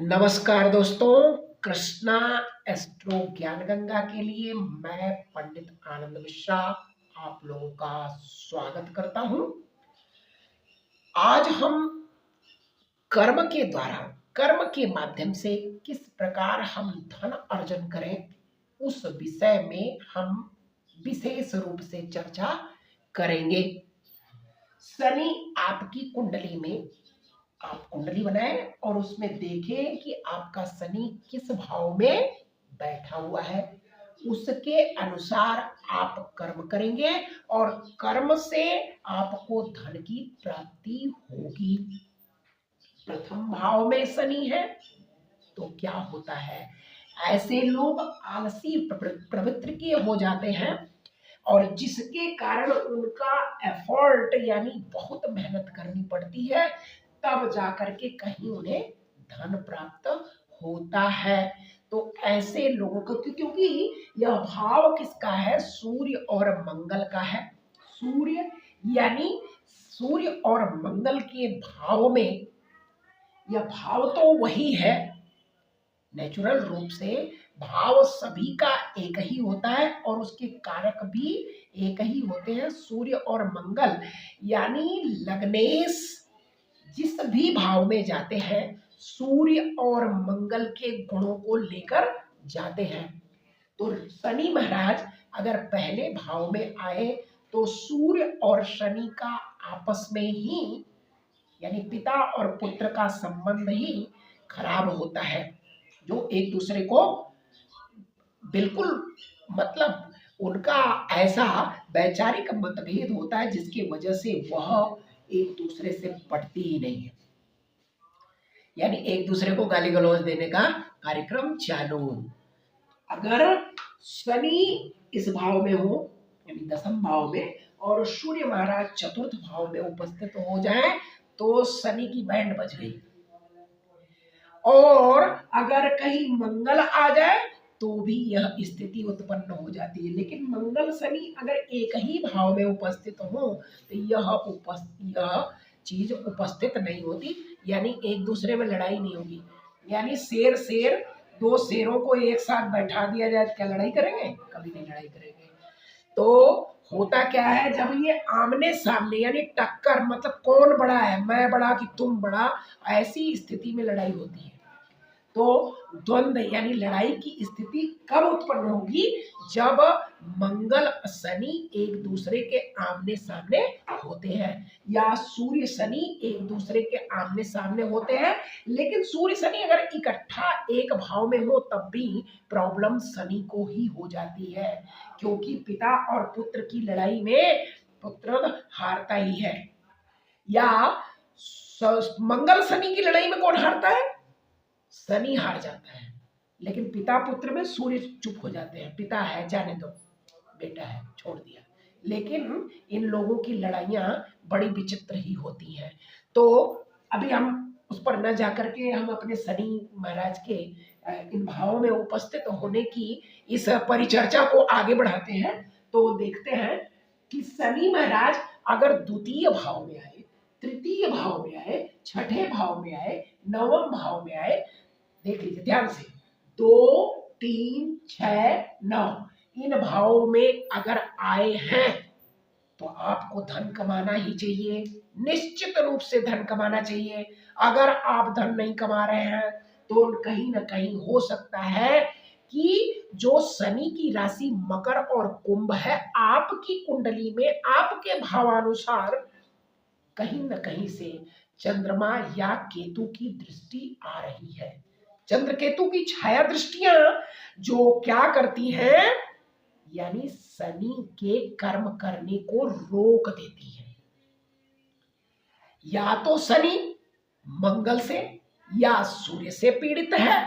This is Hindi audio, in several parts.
नमस्कार दोस्तों, कृष्णा एस्ट्रो ज्ञान गंगा के लिए मैं पंडित आनंद मिश्रा आप लोगों का स्वागत करता हूं। आज हम कर्म के द्वारा, कर्म के माध्यम से किस प्रकार हम धन अर्जन करें, उस विषय में हम विशेष रूप से चर्चा करेंगे। शनि आपकी कुंडली में, आप कुंडली बनाएं और उसमें देखें कि आपका शनि किस भाव में बैठा हुआ है। उसके अनुसार आप कर्म करेंगे और कर्म से आपको धन की प्राप्ति होगी। प्रथम भाव में शनि है तो क्या होता है, ऐसे लोग आलसी प्रवृत्ति के हो जाते हैं और जिसके कारण उनका एफर्ट यानी बहुत मेहनत करनी पड़ती है, तब जाकर के कहीं उन्हें धन प्राप्त होता है। तो ऐसे लोगों को, क्योंकि यह भाव किसका है, सूर्य और मंगल का है। सूर्य यानी सूर्य और मंगल के भाव में, यह भाव तो वही है, नेचुरल रूप से भाव सभी का एक ही होता है और उसके कारक भी एक ही होते हैं, सूर्य और मंगल। यानी लग्नेश जिस भी भाव में जाते हैं, सूर्य और मंगल के गुणों को लेकर जाते हैं। तो शनि महाराज अगर पहले भाव में आए तो सूर्य और शनि का आपस में ही, यानी पिता और पुत्र का संबंध ही खराब होता है, जो एक दूसरे को बिल्कुल, मतलब उनका ऐसा वैचारिक मतभेद होता है जिसकी वजह से वह एक दूसरे से पटती ही नहीं है, यानी एक दूसरे को गाली गलौज देने का कार्यक्रम चालू। अगर शनि इस भाव में हो, यानी दसम भाव में, और सूर्य महाराज चतुर्थ भाव में उपस्थित हो जाए तो शनि की बैंड बज गई। और अगर कहीं मंगल आ जाए तो भी यह स्थिति उत्पन्न हो जाती है। लेकिन मंगल शनि अगर एक ही भाव में उपस्थित हो तो यह चीज उपस्थित नहीं होती, यानी एक दूसरे में लड़ाई नहीं होगी। यानी शेर दो शेरों को एक साथ बैठा दिया जाए, क्या लड़ाई करेंगे? कभी नहीं लड़ाई करेंगे। तो होता क्या है, जब ये आमने सामने यानी टक्कर, मतलब कौन बड़ा है, मैं बड़ा कि तुम बड़ा, ऐसी स्थिति में लड़ाई होती है। तो द्वंद्व यानी लड़ाई की स्थिति कब उत्पन्न होगी, जब मंगल शनि एक दूसरे के आमने सामने होते हैं, या सूर्य शनि एक दूसरे के आमने सामने होते हैं। लेकिन सूर्य शनि अगर इकट्ठा एक भाव में हो तब भी प्रॉब्लम शनि को ही हो जाती है, क्योंकि पिता और पुत्र की लड़ाई में पुत्र हारता ही है। या मंगल शनि की लड़ाई में कौन हारता है? शनि हार जाता है। लेकिन पिता पुत्र में सूर्य चुप हो जाते हैं, पिता है जाने दो, बेटा है छोड़ दिया। लेकिन इन लोगों की लड़ाइयां बड़ी विचित्र ही होती हैं। तो अभी हम उस पर न जाकर के हम अपने शनि महाराज के इन भावों में उपस्थित होने की इस परिचर्चा को आगे बढ़ाते हैं। तो देखते हैं कि शनि महाराज अगर द्वितीय भाव में आए, तृतीय भाव में आए, छठे भाव में आए, नवम भाव में आए, देख लीजिए ध्यान से, 2, 3, 6, 9 इन भावों में अगर आए हैं तो आपको धन कमाना ही चाहिए, निश्चित रूप से धन कमाना चाहिए। अगर आप धन नहीं कमा रहे हैं तो कहीं ना कहीं हो सकता है कि जो शनि की राशि मकर और कुंभ है, आपकी कुंडली में आपके भावानुसार कहीं ना कहीं से चंद्रमा या केतु की दृष्टि आ रही है। चंद्र केतु की छाया दृष्टियां जो क्या करती हैं, यानी शनि के कर्म करने को रोक देती है। या तो शनि मंगल से या सूर्य से पीड़ित है,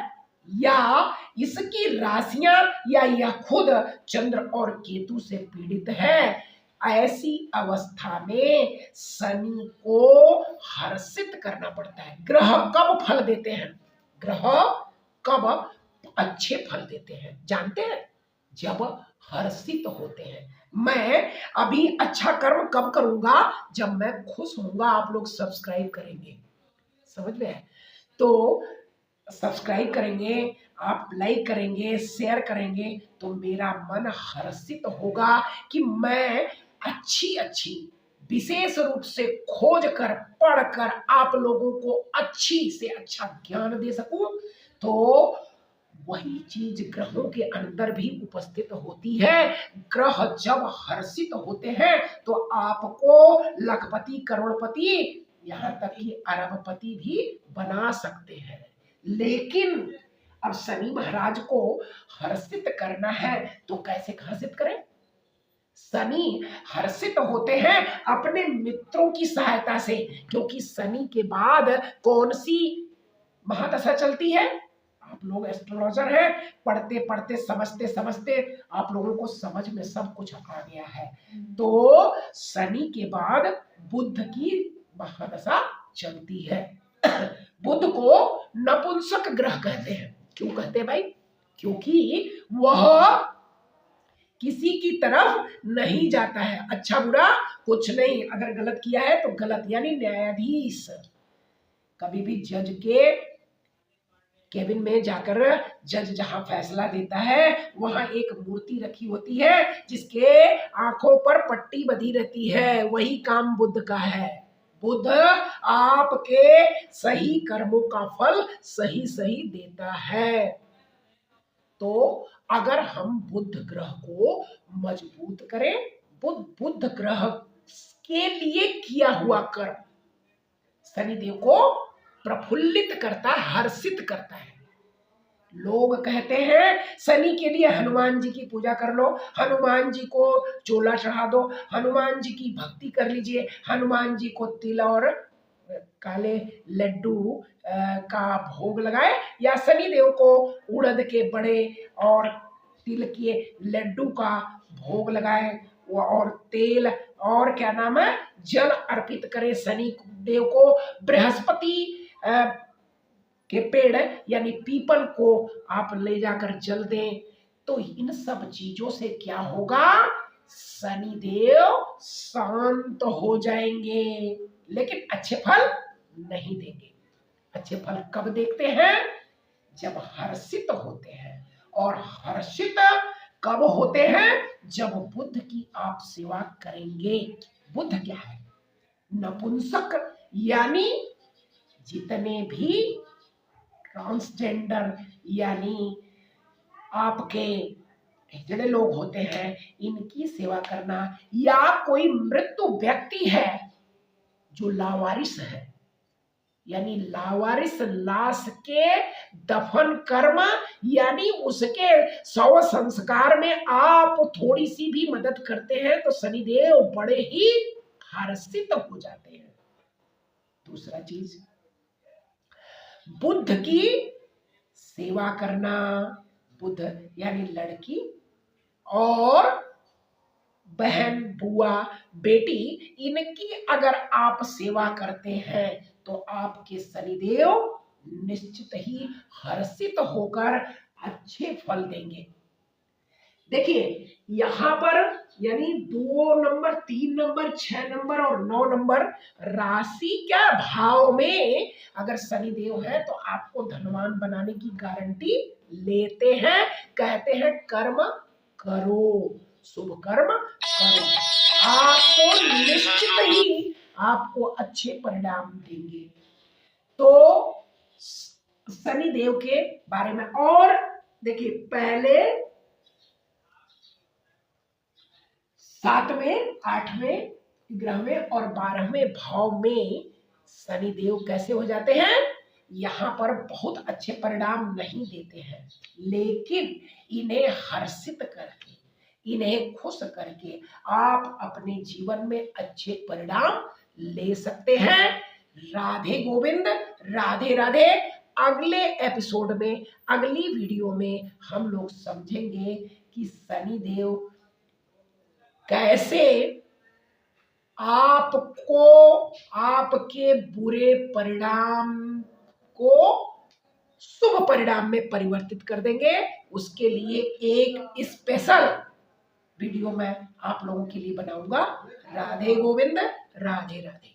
या इसकी राशियां या यह खुद चंद्र और केतु से पीड़ित है। ऐसी अवस्था में शनि को हर्षित करना पड़ता है। ग्रह कब फल देते हैं, ग्रह कब अच्छे फल देते हैं जानते हैं? जब हर्षित होते हैं। मैं अभी अच्छा कर्म कब करूंगा, जब मैं खुश होऊंगा, आप लोग सब्सक्राइब करेंगे, समझ में है? तो सब्सक्राइब करेंगे, आप लाइक करेंगे, शेयर करेंगे तो मेरा मन हर्षित होगा कि मैं अच्छी अच्छी विशेष रूप से खोज कर पढ़कर आप लोगों को अच्छी से अच्छा ज्ञान दे सकूं। तो वही चीज ग्रहों के अंदर भी उपस्थित होती है। ग्रह जब हर्षित होते हैं तो आपको लखपति, करोड़पति, यहाँ तक कि अरबपति भी बना सकते हैं। लेकिन अब शनि महाराज को हर्षित करना है तो कैसे हर्षित करें? शनि हर्षित होते हैं अपने मित्रों की सहायता से, क्योंकि शनि के बाद कौन सी महादशा चलती है? आप लोग एस्ट्रोलॉजर हैं, पढ़ते पढ़ते समझते समझते आप लोगों को समझ में सब कुछ आ गया है। तो शनि के बाद बुध की महादशा चलती है। बुध को नपुंसक ग्रह कहते हैं। क्यों कहते हैं भाई? क्योंकि वह किसी की तरफ नहीं जाता है, अच्छा बुरा कुछ नहीं, अगर गलत किया है तो गलत, यानी न्यायाधीश। कभी भी जज के केबिन में जाकर जज जहां फैसला देता है वहां एक मूर्ति रखी होती है जिसके आंखों पर पट्टी बंधी रहती है, वही काम बुध का है। बुध आपके सही कर्मों का फल सही सही देता है। तो अगर हम बुध ग्रह को मजबूत करें, बुध ग्रह के लिए किया हुआ कर्म शनिदेव को प्रफुल्लित करता, हर्षित करता है। लोग कहते हैं शनि के लिए हनुमान जी की पूजा कर लो, हनुमान जी को चोला चढ़ा दो, हनुमान जी की भक्ति कर लीजिए, हनुमान जी को तिल और काले लड्डू का भोग लगाए, या शनिदेव को उड़द के बड़े और तिल के लड्डू का भोग लगाए, और तेल और क्या नाम है जल अर्पित करे शनि देव को। बृहस्पति के पेड़ यानी पीपल को आप ले जाकर जल दें, तो इन सब चीजों से क्या होगा? शनिदेव शांत हो जाएंगे, लेकिन अच्छे फल नहीं देंगे। अच्छे फल कब देखते हैं? जब हर्षित होते हैं। और हर्षित कब होते हैं? जब बुध की आप सेवा करेंगे। बुध क्या है? नपुंसक, यानी जितने भी ट्रांसजेंडर यानी आपके हिजड़े लोग होते हैं, इनकी सेवा करना, या कोई मृत्यु व्यक्ति है जो लावारिस है, यानी लावारिस लाश के दफन कर्म यानी उसके शव संस्कार में आप थोड़ी सी भी मदद करते हैं तो शनिदेव बड़े ही हर्षित हो जाते हैं। दूसरा चीज, बुध की सेवा करना। बुध यानी लड़की और बहन, बुआ, बेटी, इनकी अगर आप सेवा करते हैं तो आपके शनिदेव निश्चित ही हर्षित होकर अच्छे फल देंगे। देखिए यहाँ पर यानी 2 नंबर, 3 नंबर, 6 नंबर और 9 नंबर राशि क्या भाव में अगर शनिदेव है तो आपको धनवान बनाने की गारंटी लेते हैं। कहते हैं कर्म करो, शुभ कर्म करो, आपको निश्चित ही आपको अच्छे परिणाम देंगे। तो शनिदेव के बारे में और देखिए, पहले 7वें, 8वें, 11वें और 12वें भाव में शनिदेव कैसे हो जाते हैं? यहाँ पर बहुत अच्छे परिणाम नहीं देते हैं, लेकिन इन्हें हर्षित करके, इन्हें खुश करके आप अपने जीवन में अच्छे परिणाम ले सकते हैं। राधे गोविंद, राधे राधे। अगले एपिसोड में, अगली वीडियो में हम लोग समझेंगे कि शनिदेव कैसे आपको आपके बुरे परिणाम को शुभ परिणाम में परिवर्तित कर देंगे। उसके लिए एक स्पेशल वीडियो मैं आप लोगों के लिए बनाऊंगा। राधे गोविंद, राधे राधे।